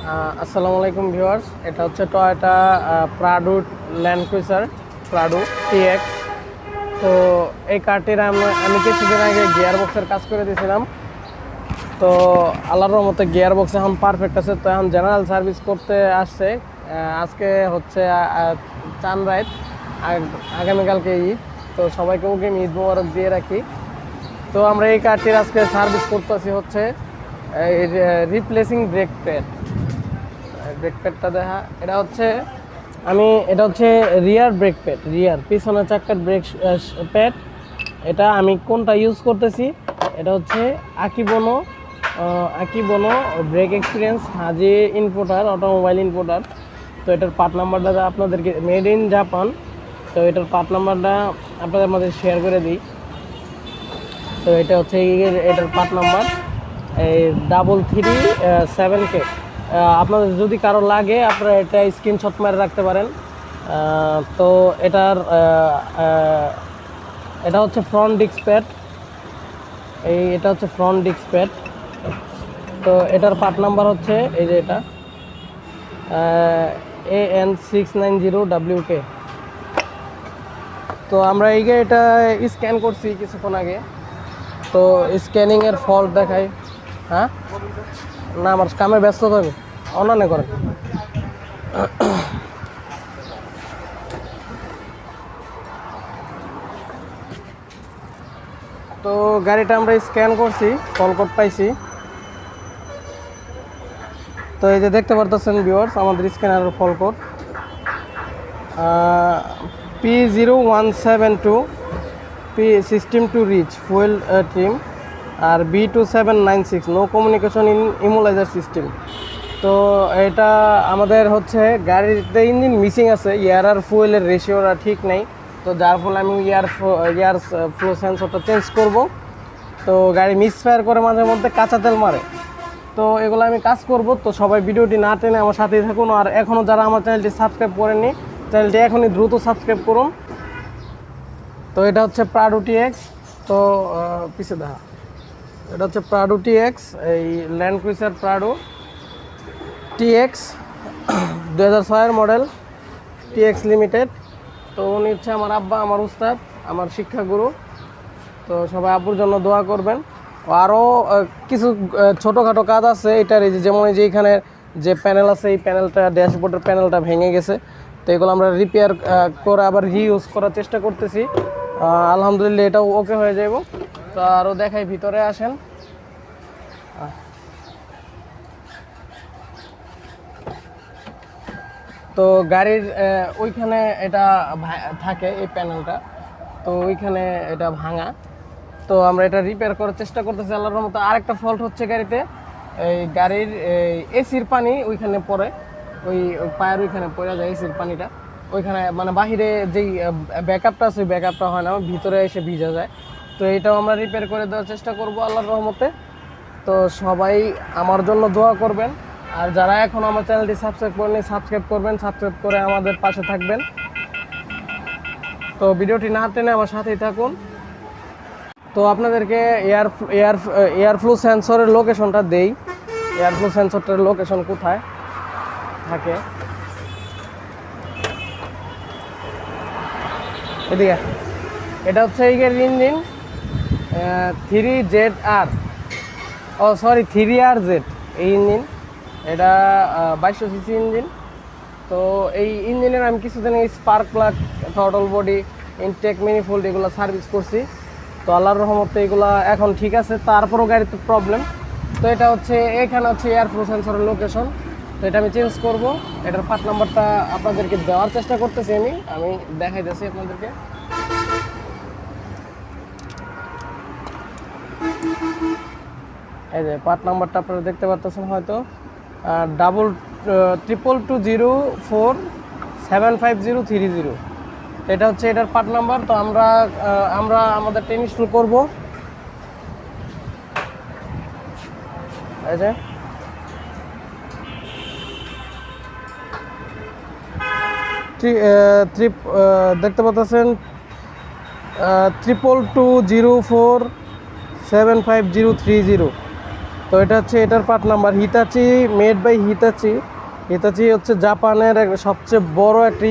আসসালামু আলাইকুম ভিউয়ার্স, এটা হচ্ছে Toyota Prado land cruiser Prado TX. তো এই কারটির আমি কিছুদিন আগে গিয়ার বক্সের কাজ করে দিয়েছিলাম। তো আল্লাহর রহমতে গিয়ার বক্স এখন পারফেক্ট আছে। তো এখন জেনারেল সার্ভিস করতে আসছে। আজকে হচ্ছে চাঁদ রাত, আগামীকালকে ঈদ। তো সবাইকে অগ্রিম ঈদ মোবারক দিয়ে রাখি। তো আমরা এই কারটির আজকে সার্ভিস করতেছি হচ্ছে রিপ্লেসিং ব্রেক প্যাড। ব্রেক প্যাডটা দেখা, এটা হচ্ছে রিয়ার ব্রেক প্যাড, রিয়ার পিছনের চাকার ব্রেক প্যাড। এটা আমি কোনটা ইউজ করতেছি, এটা হচ্ছে আকিবোনো ব্রেক এক্সপিরিয়েন্স হাজি ইনপোর্টার, অটোমোবাইল ইনপোর্টার। তো এটার পার্ট নাম্বারটা আপনাদেরকে মেড ইন জাপান। তো এটার পার্ট নাম্বারটা আপনাদের মধ্যে শেয়ার করে দিই। তো এটা হচ্ছে এটার পার্ট নাম্বার এই 3337K। আপনাদের যদি কারো লাগে আপনারা এটা স্ক্রিনশট মেরে রাখতে পারেন। তো এটা হচ্ছে ফ্রন্ট ডিস্ক প্যাড, এটা হচ্ছে ফ্রন্ট ডিস্ক প্যাড। তো এটার পার্ট নাম্বার হচ্ছে এই যে এটা AN690WK। তো আমরা এটা স্ক্যান করছি কিছুক্ষণ আগে। তো স্ক্যানিংয়ের ফল্ট দেখায়। হ্যাঁ না, আমার কামে ব্যস্ত থাকবে, অন্যান্য করে। তো গাড়িটা আমরা স্ক্যান করছি, ফল কোড পাইছি। তো এই যে দেখতে পারতেছেন ভিউয়ার্স, আমাদের স্ক্যানারের ফল code P0172 system too rich fuel trim, আর B2796 no communication in immobilizer system. তো এটা আমাদের হচ্ছে গাড়িতে ইঞ্জিন মিসিং আছে, এয়ার আর ফুয়েলের রেশিওটা ঠিক নেই। তো যার ফলে আমি এয়ার ফ্লো সেন্সরটা চেঞ্জ করব। তো গাড়ি মিসফায়ার করে মাঝে মধ্যে কাঁচা তেল মারে। তো এগুলো আমি কাজ করব। তো সবাই ভিডিওটি না টেনে আমার সাথেই থাকুন। আর এখনও যারা আমার চ্যানেলটি সাবস্ক্রাইব করেননি, চ্যানেলটি এখনই দ্রুত সাবস্ক্রাইব করুন। তো এটা হচ্ছে প্রাডো টিএক্স। তো পিছে দেখা, এটা হচ্ছে প্রাডো টিএক্স, এই land cruiser Prado TX 2006 model TX limited. তো উনি হচ্ছে আমার আব্বা, আমার উস্তাদ, আমার শিক্ষাগুরু। তো সবাই আব্বুর জন্য দোয়া করবেন। আরও কিছু ছোটোখাটো কাজ আছে এটার, এই যেমন এই যে এখানে যে প্যানেল আছে, এই প্যানেলটা ড্যাশবোর্ডের প্যানেলটা ভেঙে গেছে। তো এগুলো আমরা রিপেয়ার করে আবার রিইউজ করার চেষ্টা করতেছি। আলহামদুলিল্লাহ এটাও ওকে হয়ে যাব। তো আরও দেখাই, ভিতরে আসেন। তো গাড়ির ওইখানে এটা থাকে এই প্যানেলটা, তো ওইখানে এটা ভাঙা। তো আমরা এটা রিপেয়ার করার চেষ্টা করতেছি আল্লাহর মতো। আরেকটা ফল্ট হচ্ছে গাড়িতে, এই গাড়ির এসির পানি ওইখানে পড়ে, ওই পায়ের ওইখানে পড়ে যায় এসির পানিটা ওইখানে, মানে বাহিরে যেই ব্যাকআপটা আছে ওই ব্যাকআপটা হয় না, ভিতরে এসে ভিজা যায়। তো এইটাও আমরা রিপেয়ার করে দেওয়ার চেষ্টা করব আল্লাহর রহমতে। তো সবাই আমার জন্য দোয়া করবেন। আর যারা এখন আমার চ্যানেলটি সাবস্ক্রাইব করেনি, সাবস্ক্রাইব করবেন, সাবস্ক্রাইব করে আমাদের পাশে থাকবেন। তো ভিডিওটি না টেনে আমার সাথেই থাকুন। তো আপনাদেরকে এয়ার ফ্লো সেন্সরের লোকেশনটা দেই। এয়ার ফ্লো সেন্সরটার লোকেশন কোথায় থাকে, এদিকে। এটা হচ্ছে এই গাড়ির ইঞ্জিন 3RZ এই ইঞ্জিন। এটা 2200 সিসি ইঞ্জিন। তো এই ইঞ্জিনের আমি কিছুদিন spark plug, throttle body, intake, manifold এগুলো সার্ভিস করছি। তো আল্লাহর রহমতে এগুলো এখন ঠিক আছে, তারপরও গাড়িতে প্রবলেম। তো এটা হচ্ছে এখানে হচ্ছে এয়ার ফ্লো সেন্সরের লোকেশন। তো এটা আমি চেঞ্জ করব। এটার পার্ট নাম্বারটা আপনাদেরকে দেওয়ার চেষ্টা করতেছি, আমি দেখাইতেছি আপনাদেরকে। এই যে পার্ট নাম্বারটা আপনারা দেখতে পাচ্ছেন হয়তো, 222047503। এটা হচ্ছে এটার পার্ট নাম্বার। তো আমরা আমাদেরটা ইনস্টল করব। এই যে দেখতে পাচ্ছেন 222047503। তো এটা হচ্ছে এটার part number Hitachi, made by Hitachi. Hitachi হচ্ছে জাপানের সবচেয়ে বড় একটা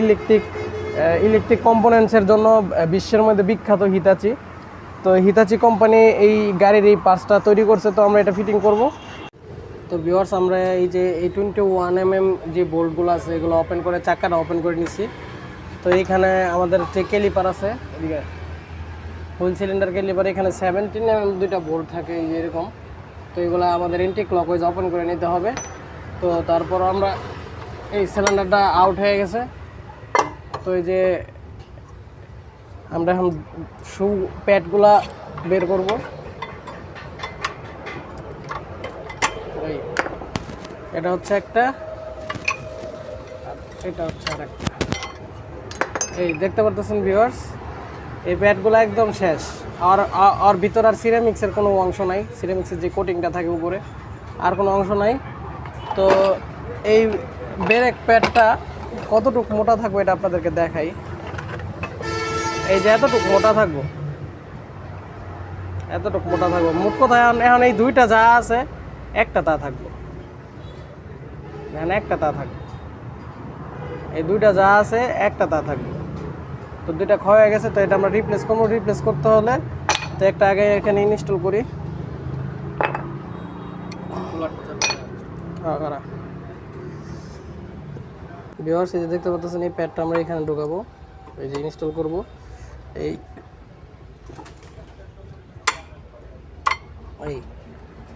ইলেকট্রিক কম্পোনেন্টসের জন্য বিশ্বের মধ্যে বিখ্যাত হিতাচি। তো হিতাচি কোম্পানি এই গাড়ির এই পার্টসটা তৈরি করছে, তো আমরা এটা ফিটিং করব। তো ভিউয়ার্স, আমরা এই যে এই 21mm যে বোল্টগুলো আছে এগুলো ওপেন করে চাকাটা ওপেন করে নিছি। তো এইখানে আমাদের যে ক্যালিপার আছে, এদিকে ফুল সিলিন্ডার ক্যালিপার, এখানে 17mm দুইটা বোল্ট থাকে এই এরকম। তো এগুলো আমাদের ইনটেক ক্লকওয়াইজ ওপেন করে নিতে হবে। তো তারপর আমরা এই সিলিন্ডারটা আউট হয়ে গেছে। তো এই যে আমরা এখন শু প্যাডগুলা বের করব। এটা হচ্ছে একটা, এটা হচ্ছে আরেকটা। এই দেখতে পারতেছেন ভিউয়ার্স, এই প্যাডগুলো একদম শেষ। আর ভিতর আর সিরামিক্সের কোনো অংশ নাই, সিরামিক্সের যে কোটিংটা থাকে উপরে আর কোনো অংশ নাই। তো এই ব্রেক প্যাডটা কতটুকু মোটা থাকবে এটা আপনাদেরকে দেখাই। এই যে এতটুকু মোটা থাকবো, এতটুকু মোটা থাকবো। মোট কথা এখন এই দুইটা যা আছে একটা তা থাকবো, এখন একটা তা থাকবে। এই দুইটা যা আছে একটা তা থাকবে। তো দুইটা ক্ষয় হয়ে গেছে, তো এটা আমরা রিপ্লেস করবো। রিপ্লেস করতে হলে তো একটা আগে এখানে ইনস্টল করি। ভিউয়ার্স, এই যে দেখতে পাচ্ছেন এই প্যাডটা আমরা এখানে ঢোকাবো, এই যে ইনস্টল করব। এই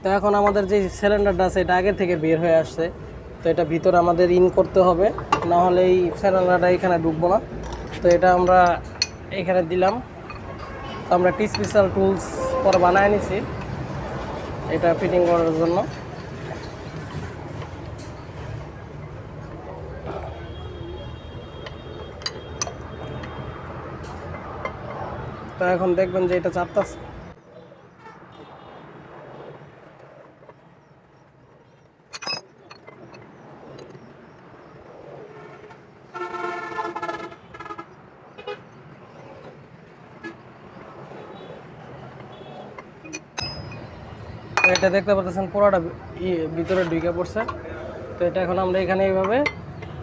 তো এখন আমাদের যে সিলিন্ডারটা আছে এটা আগে থেকে বের হয়ে আসছে। তো এটা ভিতরে আমাদের ইন করতে হবে, না হলে এই সিলিন্ডারটা এখানে ঢুকবো না। তো এটা আমরা এখানে দিলাম। তো আমরা একটি স্পেশাল টুলস পরে বানায় নিছি এটা ফিটিং করার জন্য। তো এখন দেখবেন যে এটা চাপতাছে। এটা দেখতে পাচ্ছেন পুরোটা ভিতরে ঢুকে পড়ছে। তো এটা এখন আমরা এখানে এইভাবে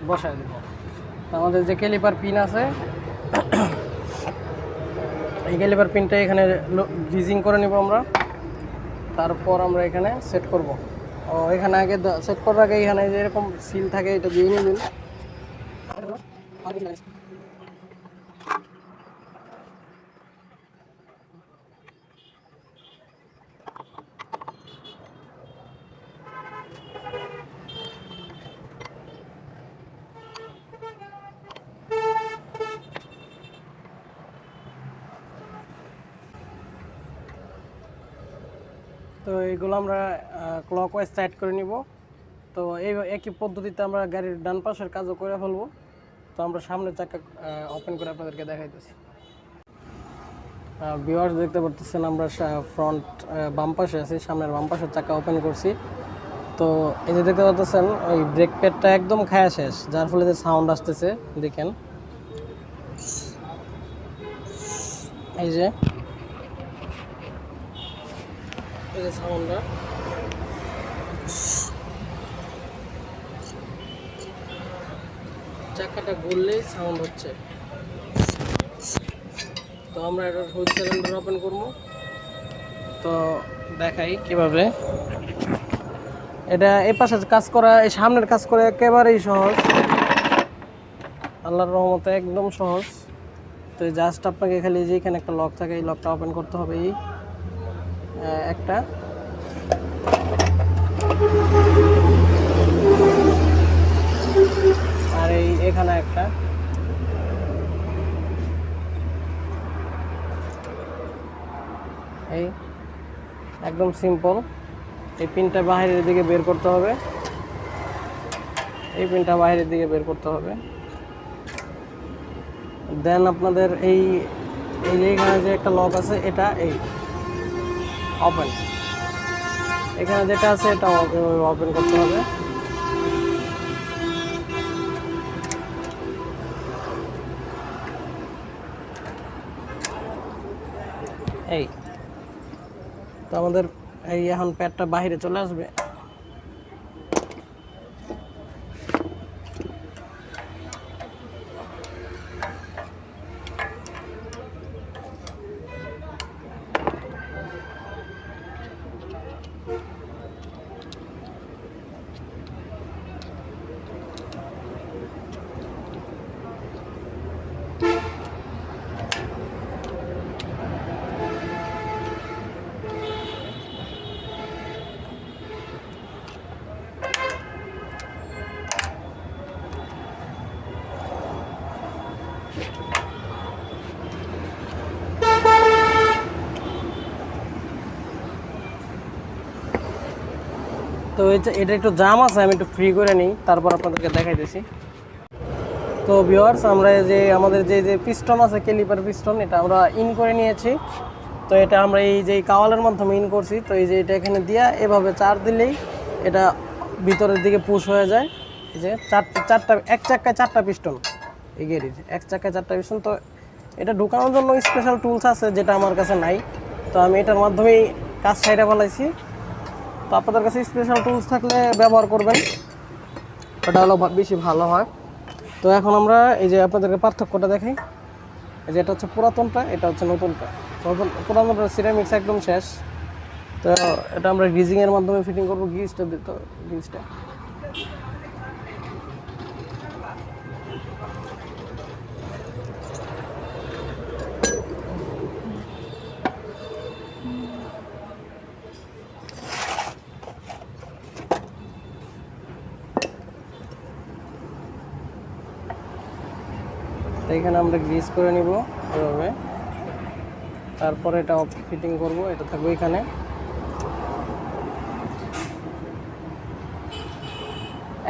বসায় দেব। আমাদের যে ক্যালিপার পিন আছে, এই ক্যালিপার পিনটা এখানে গ্রিজিং করে নেব আমরা। তারপর আমরা এখানে সেট করব। ও এখানে আগে সেট করার আগে এখানে যে এরকম সিল থাকে এটা দিয়ে নেবেন। তো এইগুলো আমরা ক্লকওয়াইজ টাইট করে নিব। তো এই একই পদ্ধতিতে আমরা গাড়ির ডান পাশের কাজও করে ফেলবো। তো আমরা সামনের চাকা ওপেন করে আপনাদেরকে দেখাইতেছি। ভিউয়ার্স, দেখতে পাচ্ছেন আমরা ফ্রন্ট বাম পাশে আছি, সামনের বাম পাশের চাকা ওপেন করছি। তো এই যে দেখতে পাচ্ছেন ওই ব্রেক প্যাডটা একদম খায়া শেষ, যার ফলে যে সাউন্ড আসতেছে দেখেন। এই যে সাউন্ডটা, চাকাটা ঘুরলেই সাউন্ড হচ্ছে। তো আমরা এটা হুইল সিলিন্ডার ওপেন করবো। তো দেখাই কিভাবে। এটা এই পাশে কাজ করা, এই সামনের কাজ করা একেবারেই সহজ, আল্লাহর রহমতে একদম সহজ। তো জাস্ট আপনাকে খালি যে এখানে একটা লক থাকে, এই লকটা ওপেন করতে হবে। এই একটা, আর এই এখানে একটা, এই একদম সিম্পল। এই পিনটা বাইরের দিকে বের করতে হবে, এই পিনটা বাইরের দিকে বের করতে হবে। দেন আপনাদের এই যে এখানে যে একটা লক আছে এটা এই ওপেন, এখানে যেটা আছে এটা ওপেন করতে হবে। এই তো আমাদের এই এখন প্যাডটা বাইরে চলে আসবে। তো এটা একটু জাম আছে, আমি একটু ফ্রি করে নিই, তারপর আপনাদেরকে দেখাইতেছি। তো ভিউয়ার্স, আমরা যে আমাদের যে পিস্টন আছে, ক্যালিপার পিস্টন, এটা আমরা ইন করে নিয়েছি। তো এটা আমরা এই যে কাওয়ালের মাধ্যমে ইন করছি। তো এই যে এটা এখানে দিয়া এভাবে চার দিলেই এটা ভিতরের দিকে পুশ হয়ে যায়। এই যে চারটা এক চাক্কায় চারটা পিস্টন, এই গাড়ির এক চাক্কায় চারটা পিস্টন। তো এটা ঢুকানোর জন্য স্পেশাল টুলস আছে, যেটা আমার কাছে নাই। তো আমি এটার মাধ্যমেই কাজ সাইডে ফেলাইছি। তো আপনাদের কাছে স্পেশাল টুলস থাকলে ব্যবহার করবেন, ওটা হলো বেশি ভালো হয়। তো এখন আমরা এই যে আপনাদেরকে পার্থক্যটা দেখাই। এই যে এটা হচ্ছে পুরাতনটা, এটা হচ্ছে নতুনটা। পুরাতনটা সিরামিক্স একদম শেষ। তো এটা আমরা গ্রিজিংয়ের মাধ্যমে ফিটিং করবো। গ্রিজটা দিত, গ্রিজটা এখানে আমরা গ্রিজ করে নিব এভাবে। তারপরে এটা ফিটিং করব, এটা থাকবে এখানে।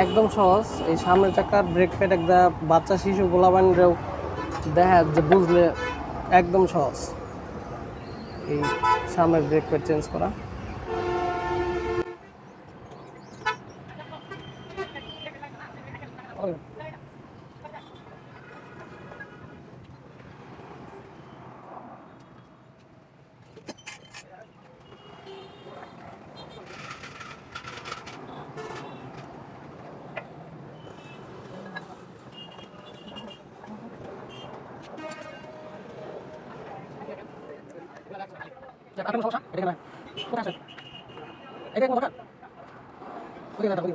একদম সহজ। এই সামনের চাকার ব্রেক প্যাড একটা বাচ্চা শিশু গোলাবানরাও দেখা যে বুঝলে একদম সহজ এই সামনের ব্রেক প্যাড চেঞ্জ করা। আপনার সমস্যা এটা কেন কোথায় আছে এটা কোন দরকার ওই না ওই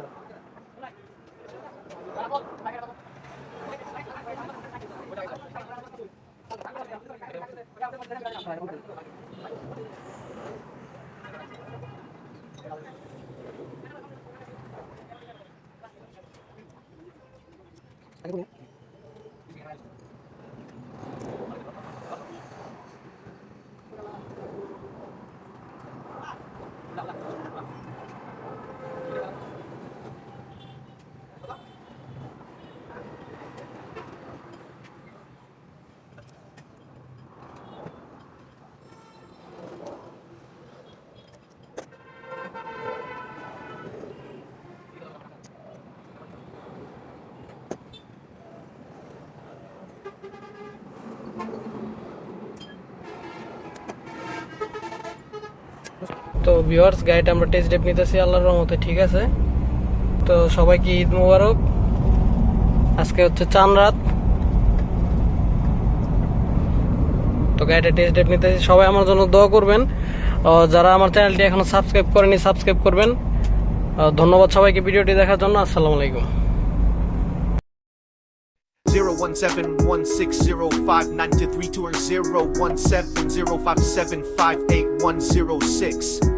তো ভিউয়ার্স, গাড়িটা আমরা টেস্ট ড্রাইভ নিতেছি আল্লাহর রহমতে, ঠিক আছে। তো সবাইকে ঈদ মোবারক। আজকে হচ্ছে চাঁদ রাত। তো গাড়িটা টেস্ট ড্রাইভ নিতেছি, সবাই আমার জন্য দোয়া করবেন। যারা আমার চ্যানেলটি এখনো সাবস্ক্রাইব করেনি সাবস্ক্রাইব করবেন। ধন্যবাদ সবাইকে ভিডিওটি দেখার জন্য। আসসালামু আলাইকুম। 01716059230 01705758106